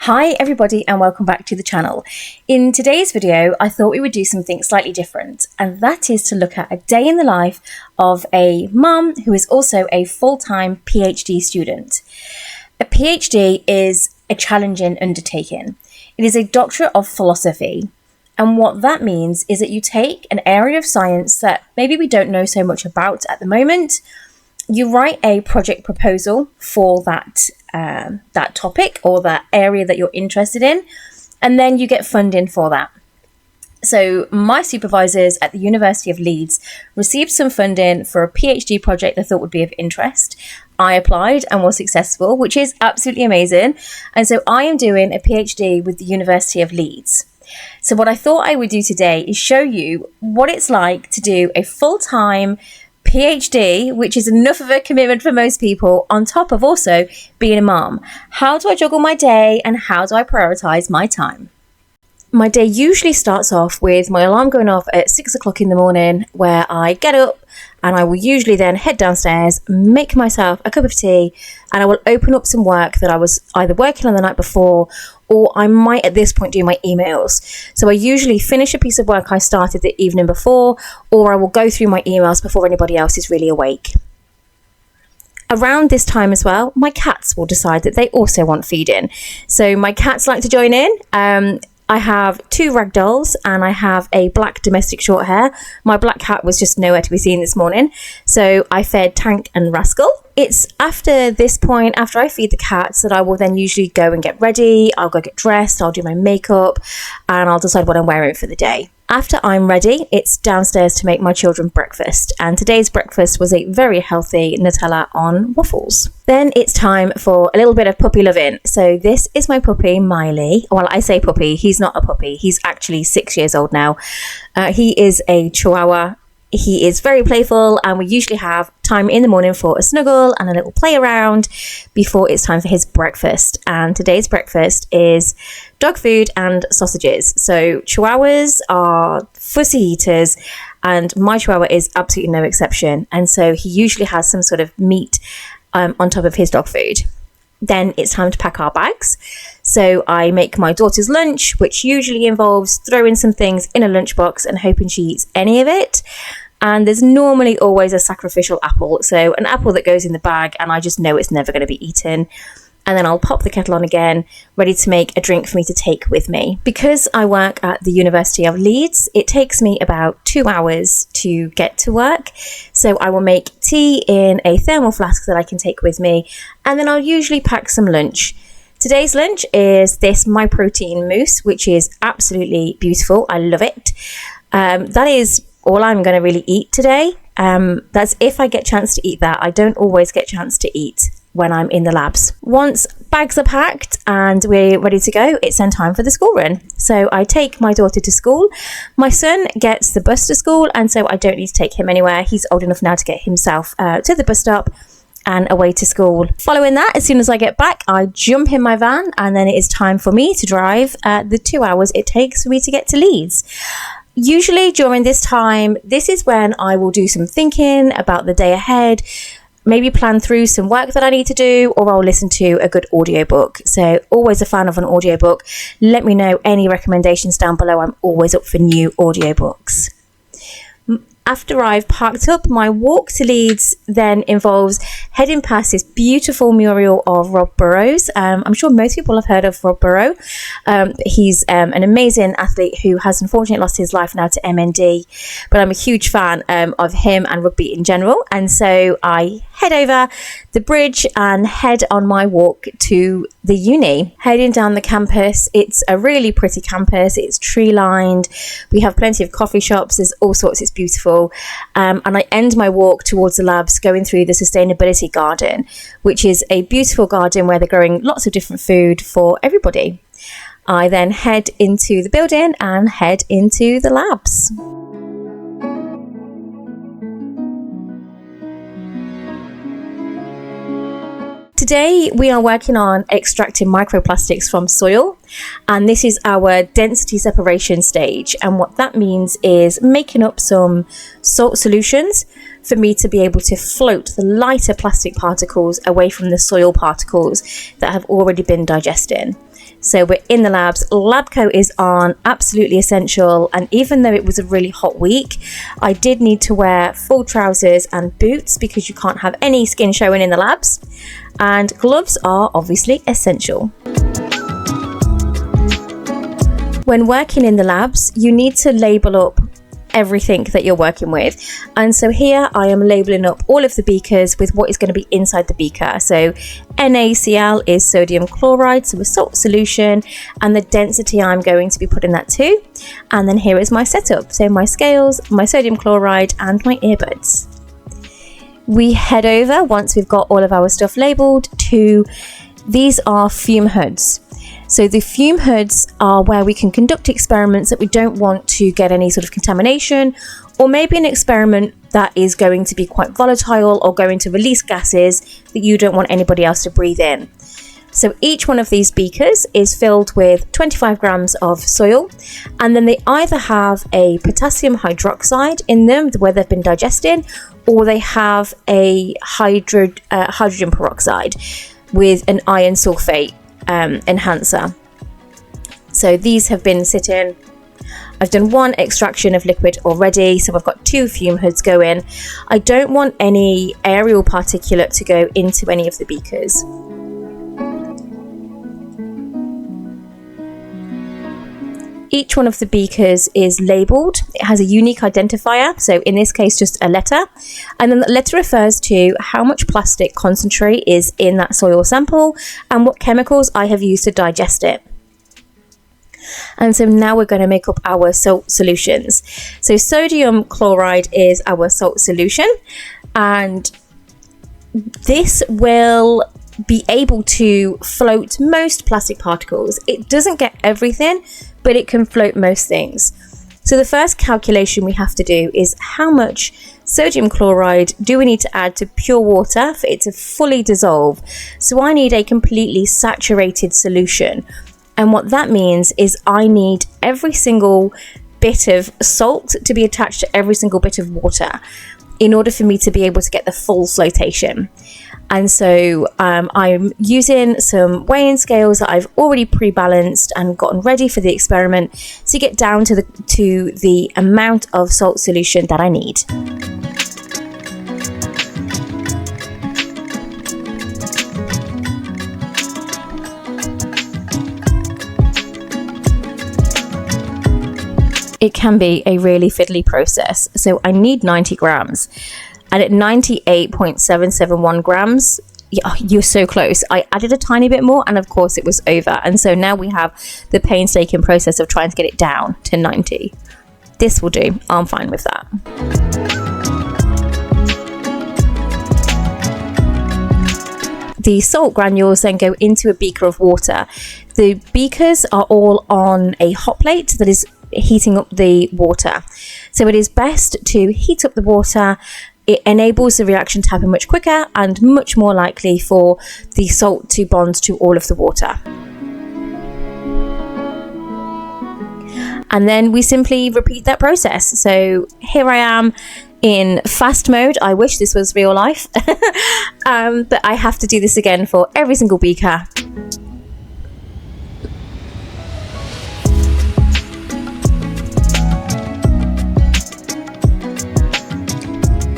Hi everybody and welcome back to the channel. In today's video I thought we would do something slightly different, and that is to look at a day in the life of a mum who is also a full-time PhD student. A PhD is a challenging undertaking. It is a doctorate of philosophy, and what that means is that you take an area of science that maybe we don't know so much about at the moment. You write a project proposal for that topic or that area that you're interested in, and then you get funding for that. So my supervisors at the University of Leeds received some funding for a PhD project they thought would be of interest. I applied and was successful, which is absolutely amazing. And so I am doing a PhD with the University of Leeds. So what I thought I would do today is show you what it's like to do a full-time PhD, which is enough of a commitment for most people, on top of also being a mom. How do I juggle my day and how do I prioritize my time? My day usually starts off with my alarm going off at 6 o'clock in the morning, where I get up and I will usually then head downstairs, make myself a cup of tea, and I will open up some work that I was either working on the night before, or I might at this point do my emails. So I usually finish a piece of work I started the evening before, or I will go through my emails before anybody else is really awake. Around this time as well, my cats will decide that they also want feeding. So my cats like to join in. I have 2 ragdolls and I have a black domestic short hair. My black cat was just nowhere to be seen this morning, so I fed Tank and Rascal. It's after this point, after I feed the cats, that I will then usually go and get ready. I'll go get dressed, I'll do my makeup, and I'll decide what I'm wearing for the day. After I'm ready, it's downstairs to make my children breakfast, and today's breakfast was a very healthy Nutella on waffles. Then it's time for a little bit of puppy loving. So this is my puppy, Miley. Well, I say puppy, he's not a puppy. He's actually 6 years old now. He is a Chihuahua. He is very playful, and we usually have time in the morning for a snuggle and a little play around before it's time for his breakfast. And today's breakfast is dog food and sausages. So Chihuahuas are fussy eaters, and my Chihuahua is absolutely no exception. And so he usually has some sort of meat on top of his dog food. Then it's time to pack our bags. So I make my daughter's lunch, which usually involves throwing some things in a lunchbox and hoping she eats any of it. And there's normally always a sacrificial apple. So an apple that goes in the bag and I just know it's never going to be eaten. And then I'll pop the kettle on again, ready to make a drink for me to take with me. Because I work at the University of Leeds, it takes me about 2 hours to get to work. So I will make tea in a thermal flask that I can take with me, and then I'll usually pack some lunch. Today's lunch is this My Protein mousse, which is absolutely beautiful. I love it. That is all I'm going to really eat today. That's if I get a chance to eat that. I don't always get a chance to eat when I'm in the labs. Once bags are packed and we're ready to go, it's then time for the school run. So I take my daughter to school. My son gets the bus to school, and so I don't need to take him anywhere. He's old enough now to get himself to the bus stop and away to school. Following that, as soon as I get back, I jump in my van, and then it is time for me to drive the 2 hours it takes for me to get to Leeds. Usually during this time, this is when I will do some thinking about the day ahead, maybe plan through some work that I need to do, or I'll listen to a good audiobook. So always a fan of an audiobook. Let me know any recommendations down below. I'm always up for new audiobooks. After I've parked up, my walk to Leeds then involves heading past this beautiful mural of Rob Burrows. I'm sure most people have heard of Rob Burrow. He's an amazing athlete who has unfortunately lost his life now to MND, but I'm a huge fan of him and rugby in general. And so I head over the bridge and head on my walk to the uni. Heading down the campus, it's a really pretty campus. It's tree lined. We have plenty of coffee shops. There's all sorts. It's beautiful. And I end my walk towards the labs going through the sustainability garden, which is a beautiful garden where they're growing lots of different food for everybody. I then head into the building and head into the labs. Today we are working on extracting microplastics from soil, and this is our density separation stage, and what that means is making up some salt solutions for me to be able to float the lighter plastic particles away from the soil particles that have already been digested. So we're in the labs. Lab coat is on, absolutely essential. And even though it was a really hot week, I did need to wear full trousers and boots because you can't have any skin showing in the labs. And gloves are obviously essential. When working in the labs, you need to label up everything that you're working with. And so here I am labeling up all of the beakers with what is going to be inside the beaker. So NaCl is sodium chloride, so a salt solution, and the density I'm going to be putting that to. And then here is my setup. So my scales, my sodium chloride, and my earbuds. We head over, once we've got all of our stuff labeled, to these are fume hoods. So the fume hoods are where we can conduct experiments that we don't want to get any sort of contamination, or maybe an experiment that is going to be quite volatile or going to release gases that you don't want anybody else to breathe in. So each one of these beakers is filled with 25 grams of soil, and then they either have a potassium hydroxide in them where they've been digested, or they have a hydrogen peroxide with an iron sulfate enhancer. So these have been sitting. I've done one extraction of liquid already, so I've got 2 fume hoods going. I don't want any aerial particulate to go into any of the beakers. Each one of the beakers is labelled. It has a unique identifier, so in this case just a letter, and then the letter refers to how much plastic concentrate is in that soil sample and what chemicals I have used to digest it. And so now we're going to make up our salt solutions. So sodium chloride is our salt solution, and this will be able to float most plastic particles. It doesn't get everything, but it can float most things. So the first calculation we have to do is how much sodium chloride do we need to add to pure water for it to fully dissolve. So I need a completely saturated solution. And what that means is I need every single bit of salt to be attached to every single bit of water in order for me to be able to get the full flotation. And so I'm using some weighing scales that I've already pre-balanced and gotten ready for the experiment to get down to the amount of salt solution that I need. It can be a really fiddly process. So I need 90 grams. And at 98.771 grams, yeah, you're so close. I added a tiny bit more, and of course it was over. And so now we have the painstaking process of trying to get it down to 90. This will do. I'm fine with that. The salt granules then go into a beaker of water. The beakers are all on a hot plate that is heating up the water. So it is best to heat up the water. It enables the reaction to happen much quicker and much more likely for the salt to bond to all of the water. And then we simply repeat that process. So here I am in fast mode. I wish this was real life, but I have to do this again for every single beaker.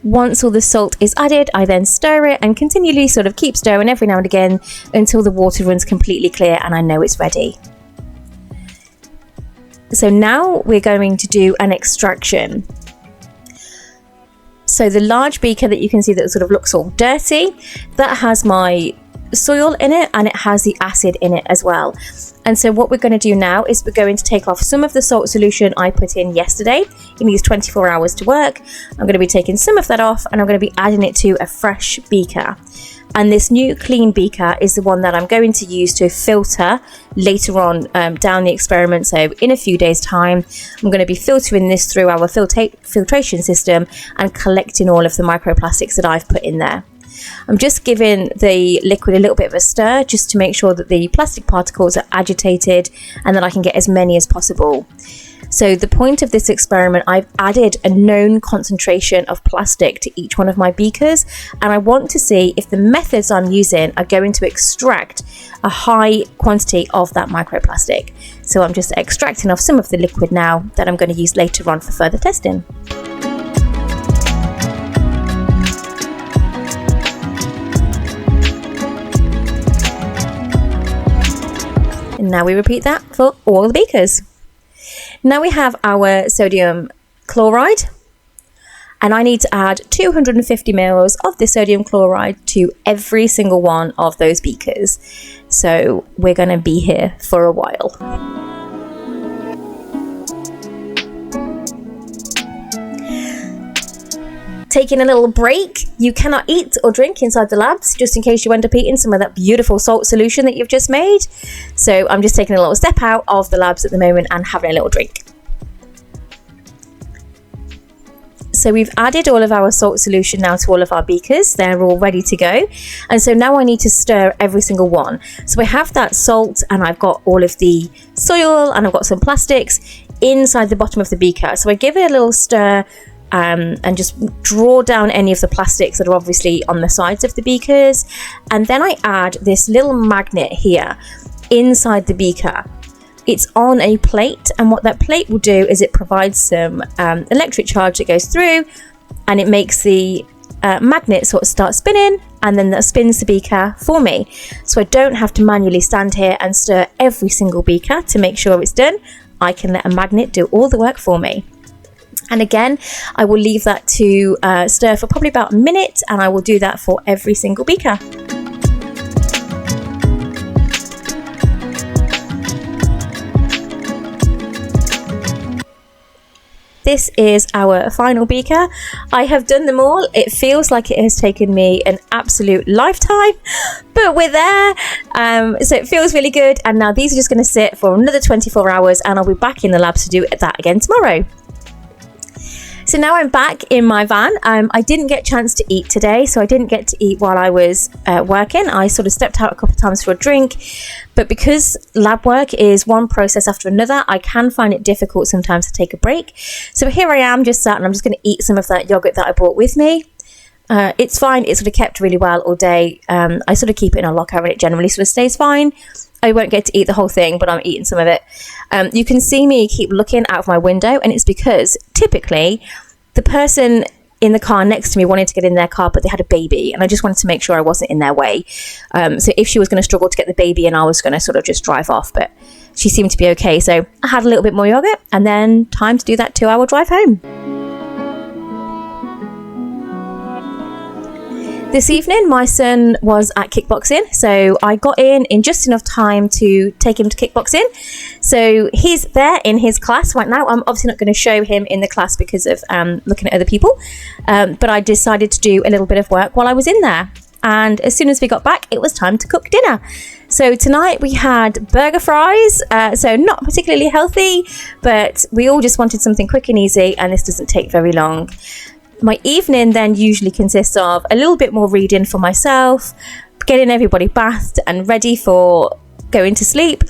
Once all the salt is added, I then stir it and continually sort of keep stirring every now and again until the water runs completely clear and I know it's ready. So now we're going to do an extraction. So the large beaker that you can see that sort of looks all dirty, that has my soil in it and it has the acid in it as well. And so what we're going to do now is we're going to take off some of the salt solution I put in yesterday. It needs 24 hours to work. I'm going to be taking some of that off and I'm going to be adding it to a fresh beaker. And this new clean beaker is the one that I'm going to use to filter later on down the experiment. So in a few days' time, I'm going to be filtering this through our filtration system and collecting all of the microplastics that I've put in there. I'm just giving the liquid a little bit of a stir just to make sure that the plastic particles are agitated and that I can get as many as possible. So the point of this experiment, I've added a known concentration of plastic to each one of my beakers, and I want to see if the methods I'm using are going to extract a high quantity of that microplastic. So I'm just extracting off some of the liquid now that I'm going to use later on for further testing. And now we repeat that for all the beakers. Now we have our sodium chloride, and I need to add 250 ml of the sodium chloride to every single one of those beakers. So we're going to be here for a while. Taking a little break. You cannot eat or drink inside the labs, just in case you end up eating some of that beautiful salt solution that you've just made. So I'm just taking a little step out of the labs at the moment and having a little drink. So we've added all of our salt solution now to all of our beakers. They're all ready to go. And so now I need to stir every single one. So I have that salt, and I've got all of the soil, and I've got some plastics inside the bottom of the beaker. So I give it a little stir and just draw down any of the plastics that are obviously on the sides of the beakers. And then I add this little magnet here inside the beaker. It's on a plate, and what that plate will do is it provides some electric charge that goes through, and it makes the magnet sort of start spinning, and then that spins the beaker for me. So I don't have to manually stand here and stir every single beaker to make sure it's done. I can let a magnet do all the work for me. And again, I will leave that to stir for probably about a minute, and I will do that for every single beaker. This is our final beaker. I have done them all. It feels like it has taken me an absolute lifetime, but we're there. So it feels really good. And now these are just going to sit for another 24 hours, and I'll be back in the labs to do that again tomorrow. So now I'm back in my van. I didn't get a chance to eat today, so I didn't get to eat while I was working. I sort of stepped out a couple of times for a drink, but because lab work is one process after another, I can find it difficult sometimes to take a break. So here I am, just sat, and I'm just going to eat some of that yogurt that I brought with me. It's fine. It's sort of kept really well all day. I sort of keep it in a locker, and it generally sort of stays fine. I won't get to eat the whole thing, but I'm eating some of it. You can see me keep looking out of my window, and it's because typically the person in the car next to me wanted to get in their car, but they had a baby, and I just wanted to make sure I wasn't in their way. So if she was going to struggle to get the baby in, I was going to sort of just drive off, but she seemed to be okay. So I had a little bit more yogurt, and then time to do that 2-hour drive home. This evening, my son was at kickboxing, so I got in just enough time to take him to kickboxing. So he's there in his class right now. I'm obviously not going to show him in the class because of looking at other people, but I decided to do a little bit of work while I was in there. And as soon as we got back, it was time to cook dinner. So tonight we had burger fries, so not particularly healthy, but we all just wanted something quick and easy, and this doesn't take very long. My evening then usually consists of a little bit more reading for myself, getting everybody bathed and ready for going to sleep,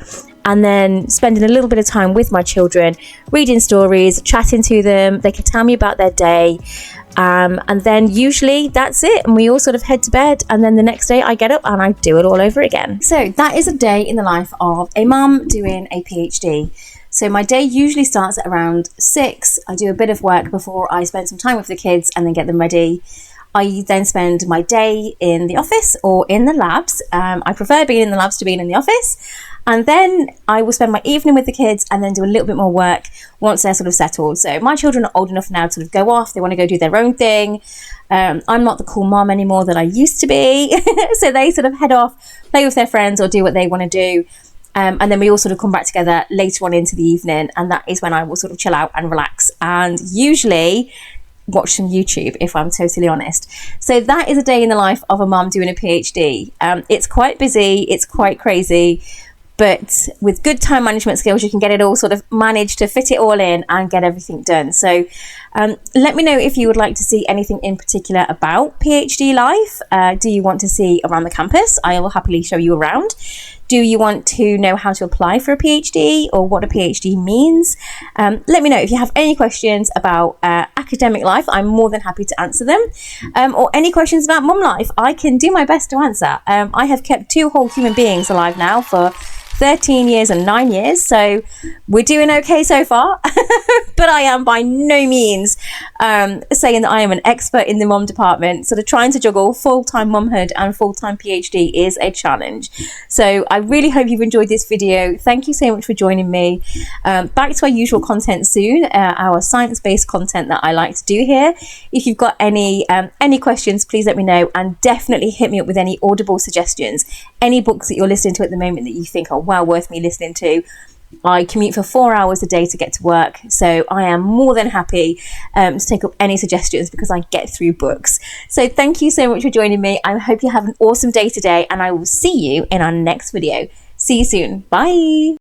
and then spending a little bit of time with my children, reading stories, chatting to them. They can tell me about their day, and then usually that's it, and we all sort of head to bed, and then the next day I get up and I do it all over again. So that is a day in the life of a mum doing a PhD. So my day usually starts at around 6. I do a bit of work before I spend some time with the kids and then get them ready. I then spend my day in the office or in the labs. I prefer being in the labs to being in the office. And then I will spend my evening with the kids and then do a little bit more work once they're sort of settled. So my children are old enough now to sort of go off. They want to go do their own thing. I'm not the cool mom anymore that I used to be. So they sort of head off, play with their friends or do what they want to do. And then we all sort of come back together later on into the evening, and that is when I will sort of chill out and relax and usually watch some YouTube, if I'm totally honest. So that is a day in the life of a mum doing a PhD. It's quite busy, it's quite crazy, but with good time management skills, you can get it all sort of managed to fit it all in and get everything done. So let me know if you would like to see anything in particular about PhD life. Do you want to see around the campus? I will happily show you around. Do you want to know how to apply for a PhD or what a PhD means? Let me know if you have any questions about academic life. I'm more than happy to answer them. Or any questions about mum life, I can do my best to answer. I have kept 2 whole human beings alive now for 13 years and 9 years, so we're doing okay so far. But I am by no means saying that I am an expert in the mum department. Sort of trying to juggle full-time mumhood and full-time PhD is a challenge. So I really hope you've enjoyed this video. Thank you so much for joining me. Back to our usual content soon, our science-based content that I like to do here. If you've got any questions, please let me know, and definitely hit me up with any audible suggestions, any books that you're listening to at the moment that you think are well worth me listening to. I commute for 4 hours a day to get to work, so I am more than happy to take up any suggestions because I get through books. So thank you so much for joining me. I hope you have an awesome day today, and I will see you in our next video. See you soon. Bye.